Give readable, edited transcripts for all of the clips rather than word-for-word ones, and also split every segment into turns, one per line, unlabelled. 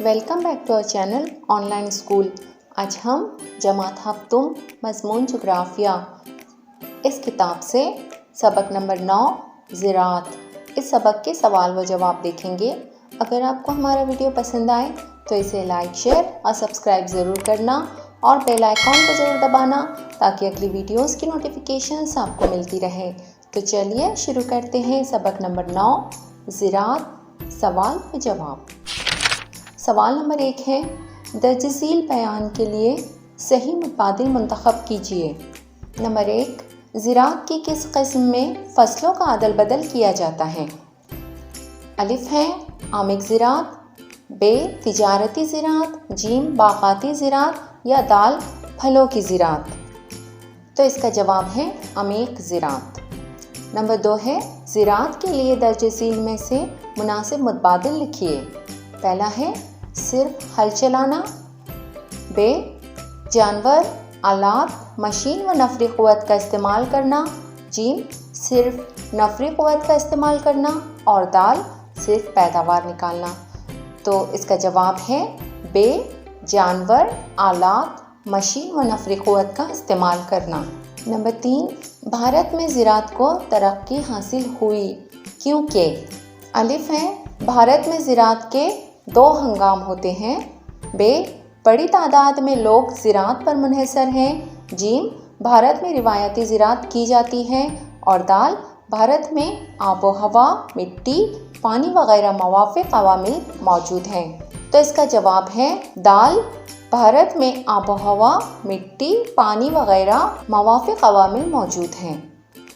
Welcome back to our channel online school. आज हम जमात हफ्तुम मज़मून जोग्राफिया इस किताब से सबक नंबर 9 ज़राअत इस सबक के सवाल व जवाब देखेंगे। अगर आपको हमारा वीडियो पसंद आए तो इसे लाइक, शेयर और सब्सक्राइब ज़रूर करना और बेल आइकॉन को ज़रूर दबाना ताकि अगली वीडियोस की नोटिफिकेशंस आपको मिलती रहे। तो चलिए शुरू करते हैं सबक नंबर 9 ज़राअत सवाल व जवाब। सवाल नंबर 1 है, दर्ज झील बयान के लिए सही मुतबादिल मुंतखब कीजिए। नंबर 1, ज़राअत की किस किस्म में फसलों का अदल बदल किया जाता है? अलिफ है आमिक ज़राअत, बे तिजारती ज़राअत, जीम बागाती ज़राअत या दाल फलों की ज़राअत। तो इसका जवाब है अमीक ज़राअत। नंबर 2 है, ज़राअत के लिए दर्ज झील में से मुनासिब मुतबादिल लिखिए। पहला है सिर्फ हल चलाना, बे जानवर, आलात, मशीन व नफरी क़ुव्वत का इस्तेमाल करना, जीम सिर्फ नफरी क़ुव्वत का इस्तेमाल करना और दाल सिर्फ पैदावार निकालना। तो इसका जवाब है बे जानवर, आलात, मशीन व नफरी क़ुव्वत का इस्तेमाल करना। नंबर 3, भारत में ज़राअत को तरक्की हासिल हुई क्योंकि अलिफ है भारत में ज़राअत के 2 हंगाम होते हैं, बे बड़ी तादाद में लोग ज़राअत पर मुनहसर हैं, जीम भारत में रिवायती ज़राअत की जाती है और दाल भारत में आबो हवा, मिट्टी, पानी वगैरह मवाफ़िक़ अवामिल मौजूद हैं। तो इसका जवाब है दाल भारत में आबो हवा, मिट्टी, पानी वगैरह मवाफ़िक़ अवामिल मौजूद हैं।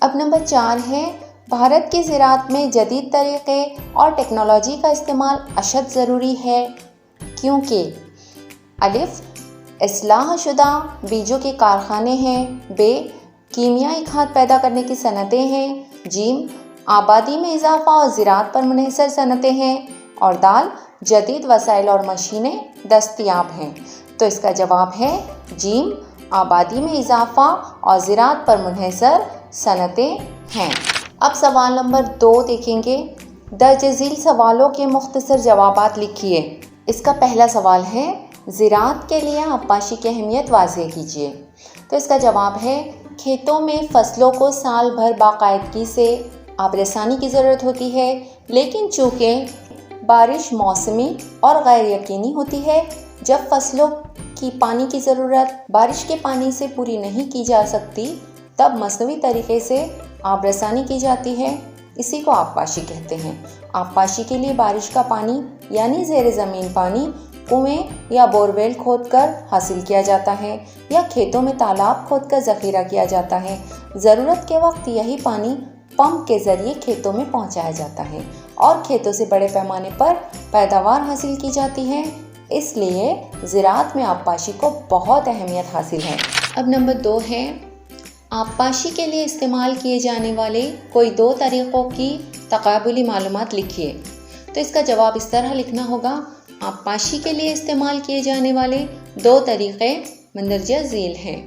अब नंबर 4 है, भारत की ज़राअत में जदीद तरीक़े और टेक्नोलॉजी का इस्तेमाल अशद ज़रूरी है क्योंकि अलिफ इस्लाह शुदा बीजों के कारखाने हैं, बे कीमियाई खाद पैदा करने की सनतें हैं, जीम आबादी में इजाफ़ा और ज़राअत पर मुनहसर सनतें हैं और दाल जदीद वसाइल और मशीनें दस्तयाब हैं। तो इसका जवाब है जीम आबादी में इजाफ़ा और ज़राअत पर मुनहसर सनतें हैं। अब सवाल नंबर 2 देखेंगे, दर्ज झील सवालों के मुख्तसर जवाबात लिखिए। इसका पहला सवाल है, ज़राअत के लिए आबपाशी की अहमियत वाज़ेह कीजिए। तो इसका जवाब है खेतों में फसलों को साल भर बाकायदगी से आबरसानी की ज़रूरत होती है, लेकिन चूँकि बारिश मौसमी और गैर यकीनी होती है, जब फसलों की पानी की ज़रूरत बारिश के पानी से पूरी नहीं की जा सकती तब मसनवी तरीक़े से आबरसानी की जाती है। इसी को आबपाशी कहते हैं। आबपाशी के लिए बारिश का पानी यानी ज़ेर ज़मीन पानी कुएं या बोरवेल खोदकर हासिल किया जाता है या खेतों में तालाब खोदकर ज़ख़ीरा किया जाता है। ज़रूरत के वक्त यही पानी पंप के ज़रिए खेतों में पहुंचाया जाता है और खेतों से बड़े पैमाने पर पैदावार हासिल की जाती है। इसलिए ज़राअत में आबपाशी को बहुत अहमियत हासिल है। अब नंबर 2 है, आबपाशी के लिए इस्तेमाल किए जाने वाले कोई 2 तरीक़ों की तक़ाबुली मालूमात लिखिए। तो इसका जवाब इस तरह लिखना होगा, आबपाशी के लिए इस्तेमाल किए जाने वाले 2 तरीक़े मंदरजा झील हैं।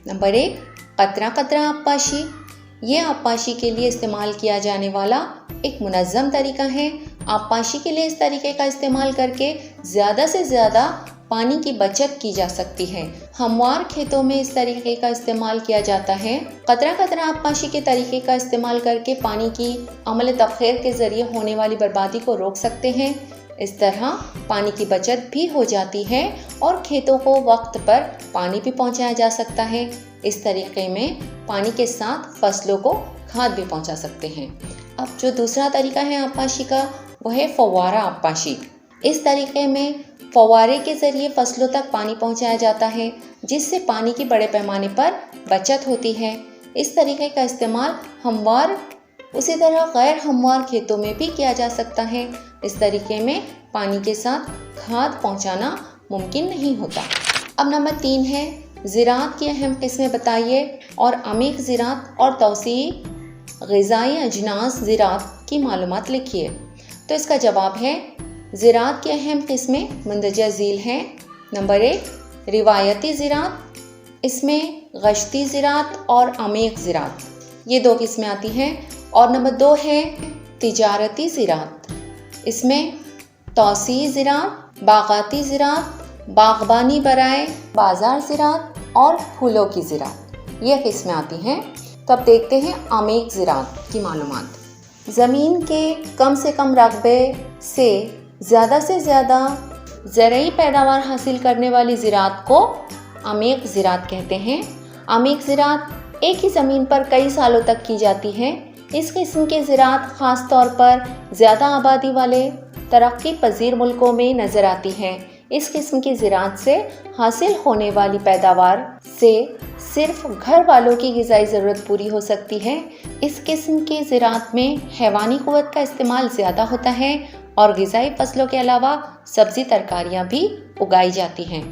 नंबर 1, क़तरा क़तरा आबपाशी। ये आबपाशी के लिए इस्तेमाल किया जाने वाला एक मुनज़्ज़म तरीक़ा है। आबपाशी के लिए इस तरीक़े का इस्तेमाल करके ज़्यादा से ज़्यादा पानी की बचत की जा सकती है। हमवार खेतों में इस तरीके का इस्तेमाल किया जाता है। क़तरा क़तरा आबपाशी के तरीके का इस्तेमाल करके पानी की अमल तख़ीर के ज़रिए होने वाली बर्बादी को रोक सकते हैं। इस तरह पानी की बचत भी हो जाती है और खेतों को वक्त पर पानी भी पहुंचाया जा सकता है। इस तरीके में पानी के साथ फसलों को खाद भी पहुंचा सकते हैं। अब जो दूसरा तरीका है आबपाशी का, वह है फव्वारा आबपाशी। इस तरीके में फव्वारे के ज़रिए फसलों तक पानी पहुंचाया जाता है, जिससे पानी की बड़े पैमाने पर बचत होती है। इस तरीके का इस्तेमाल हमवार उसी तरह गैर हमवार खेतों में भी किया जा सकता है। इस तरीके में पानी के साथ खाद पहुंचाना मुमकिन नहीं होता। अब नंबर 3 है, ज़राअत की अहम किस्में बताइए और अमीक ज़राअत और तौसीई ग़िज़ाई अजनास ज़राअत की मालूमात लिखिए। तो इसका जवाब है ज़राअत की अहम किस्में मंदरजा झील हैं। नंबर 1, रिवायती ज़राअत, इसमें गश्ती ज़राअत और अमीक ज़राअत, ये 2 किस्में आती हैं। और नंबर 2 है तिजारती ज़राअत, इसमें तौसी ज़राअत, बागाती ज़राअत, बागबानी बराए बाज़ार ज़राअत और फूलों की ज़राअत, ये किस्में आती हैं। तो अब देखते हैं अमीक ज़राअत की मालूमात। ज़मीन के कम से कम रकबे से ज़्यादा ज़रई पैदावार हासिल करने वाली ज़राअत को अमीक ज़राअत कहते हैं। अमीक ज़राअत एक ही ज़मीन पर कई सालों तक की जाती है। इस किस्म की ज़राअत ख़ास तौर पर ज़्यादा आबादी वाले तरक्की पजीर मुल्कों में नज़र आती है। इस किस्म की ज़राअत से हासिल होने वाली पैदावार से सिर्फ घर वालों की ग़िज़ाई ज़रूरत पूरी हो सकती है। इस किस्म की ज़राअत में हैवानी क़ुव्वत का इस्तेमाल ज़्यादा होता है और ग़िज़ाई फसलों के अलावा सब्ज़ी तरकारियाँ भी उगाई जाती हैं।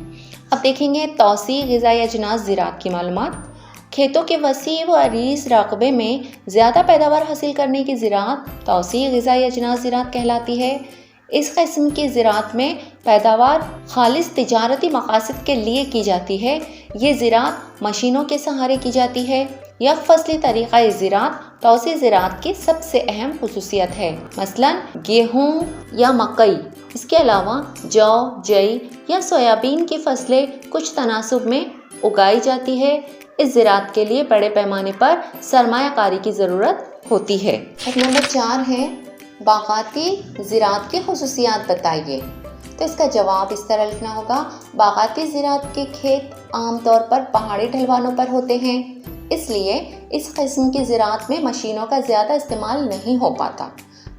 अब देखेंगे तौसी ग़िज़ाई अजनास ज़राअत की मालूमात। खेतों के वसी व अरीज़ रकबे में ज़्यादा पैदावार हासिल करने की ज़राअत तौसी ग़िज़ाई अजनास ज़राअत कहलाती है। इस किस्म की ज़राअत में पैदावार खालिस तिजारती मकासद के लिए की जाती है। ये ज़राअत मशीनों के सहारे की जाती है। यह फसली तरीक़ा ज़राअत तौसी ज़राअत की सबसे अहम खुसूसियत है। मसलन गेहूँ या मकई, इसके अलावा जौ, जई या सोयाबीन की फसलें कुछ तनासुब में उगाई जाती है। इस ज़राअत के लिए बड़े पैमाने पर सरमायाकारी की ज़रूरत होती है। नंबर 4 है बागाती ज़राअत की खुसूसियात बताइए। तो इसका जवाब इस तरह लिखना होगा। बागाती ज़राअत के खेत आमतौर पर पहाड़ी ढलवानों पर होते हैं, इसलिए इस किस्म की ज़राअत में मशीनों का ज़्यादा इस्तेमाल नहीं हो पाता।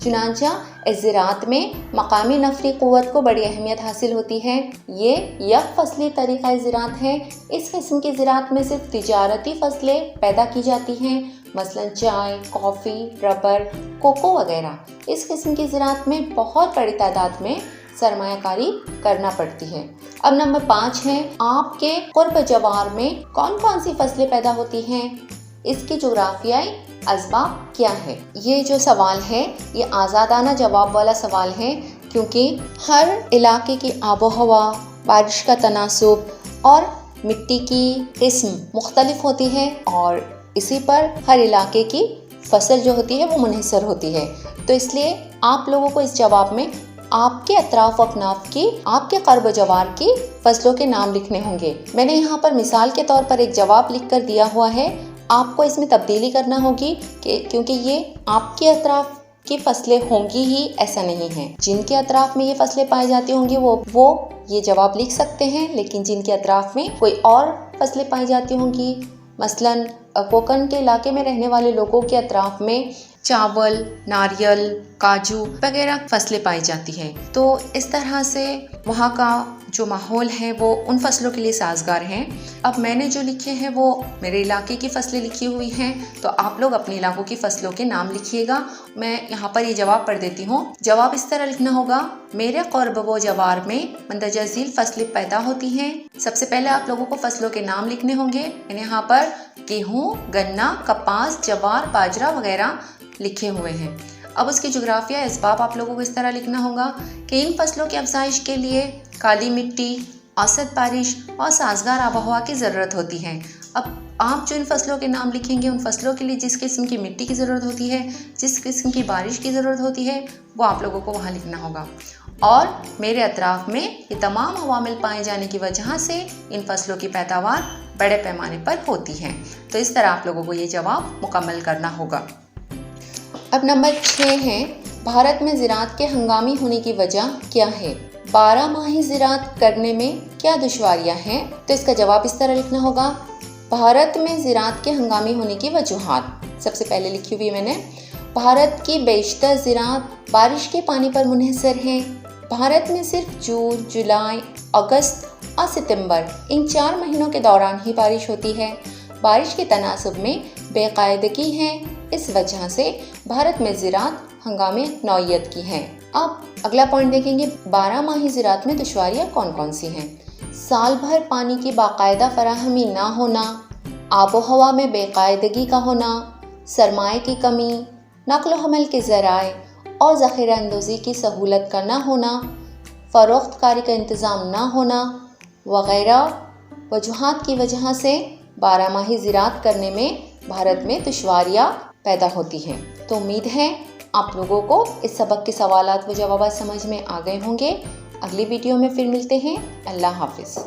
चुनांचा इस ज़राअत में मकामी नफरी क़ुव्वत को बड़ी अहमियत हासिल होती है। ये यक फसली तरीक़ा ज़राअत है। इस किस्म की ज़राअत में सिर्फ तिजारती फसलें पैदा की जाती हैं, मसलन चाय, कॉफ़ी, रबर, कोको वगैरह। इस किस्म की ज़राअत में बहुत बड़ी तादाद में सरमायाकारी करना पड़ती है। अब नंबर 5 है आपके कुर्ब जवार में कौन कौन सी फसलें पैदा होती हैं, इसकी जोग्राफियाई असबाब क्या है। ये जो सवाल है ये आज़ादाना जवाब वाला सवाल है, क्योंकि हर इलाके की आबो हवा, बारिश का तनासुब और मिट्टी की किस्म मुख्तलिफ होती है और इसी पर हर इलाके की फसल जो होती है वो मुनहसर होती है। तो इसलिए आप लोगों को इस जवाब में आपके अतराफ अकनाफ की, आपके कर्ब जवार की फसलों के नाम लिखने होंगे। मैंने यहाँ पर मिसाल के तौर पर एक जवाब लिख कर दिया हुआ है, आपको इसमें तब्दीली करना होगी क्योंकि ये आपके अतराफ की फसलें होंगी ही ऐसा नहीं है। जिनके अतराफ में ये फसलें पाई जाती होंगी वो ये जवाब लिख सकते हैं, लेकिन जिनके अतराफ में कोई और फसलें पाई जाती होंगी, मसलन कोकन के इलाके में रहने वाले लोगों के अतराफ में चावल, नारियल, काजू वगैरह फसलें पाई जाती हैं। तो इस तरह से वहाँ का जो माहौल है वो उन फसलों के लिए साजगार हैं। अब मैंने जो लिखे हैं वो मेरे इलाके की फसलें लिखी हुई हैं, तो आप लोग अपने इलाकों की फसलों के नाम लिखिएगा। मैं यहाँ पर ये जवाब पढ़ देती हूँ। जवाब इस तरह लिखना होगा। मेरे क़ुर्ब व जवार में मंदरजा झील फसलें पैदा होती हैं। सबसे पहले आप लोगों को फसलों के नाम लिखने होंगे। मैंने यहाँ पर गेहूँ, गन्ना, कपास, जवार, बाजरा वगैरह लिखे हुए हैं। अब उसकी जोग्राफिया असबाब आप लोगों को इस तरह लिखना होगा कि इन फसलों की अफजाइश के लिए काली मिट्टी, औसत बारिश और साजगार आबोहवा की ज़रूरत होती है। अब आप जो इन फसलों के नाम लिखेंगे उन फसलों के लिए जिस किस्म की मिट्टी की ज़रूरत होती है, जिस किस्म की बारिश की ज़रूरत होती है, वो आप लोगों को वहाँ लिखना होगा। और मेरे अतराफ़ में ये तमाम अवामिल पाए जाने की वजह से इन फसलों की पैदावार बड़े पैमाने पर होती है। तो इस तरह आप लोगों को ये जवाब मुकम्मल करना होगा। अब नंबर 6 है भारत में ज़राअत के हंगामी होने की वजह क्या है। 12 माही ज़राअत करने में क्या दुश्वारियाँ हैं। तो इसका जवाब इस तरह लिखना होगा। भारत में ज़राअत के हंगामी होने की वजूहात सबसे पहले लिखी हुई मैंने। भारत की बेशतर ज़राअत बारिश के पानी पर मुनहसर है। भारत में सिर्फ जून, जुलाई, अगस्त और सितंबर इन 4 महीनों के दौरान ही बारिश होती है। बारिश के तनासुब में बेकायदगी है, इस वजह से भारत में ज़राअत हंगामी नौइयत की है। अब अगला पॉइंट देखेंगे। 12 माही ज़राअत में दुश्वारियाँ कौन कौन सी हैं। साल भर पानी की बाकायदा फराहमी ना होना, आबो हवा में बेकायदगी का होना, सरमाए की कमी, नक्ल हमल के ज़राए और ज़ख़ीरा अंदोज़ी की सहूलत का ना होना, फ़रोख्त कारी का इंतज़ाम ना होना वग़ैरह वजूहात की वजह से 12 माही ज़राअत करने में भारत में दुश्वारियाँ पैदा होती हैं। तो उम्मीद है आप लोगों को इस सबक के सवालात व जवाब समझ में आ गए होंगे। अगली वीडियो में फिर मिलते हैं। अल्लाह हाफिज़।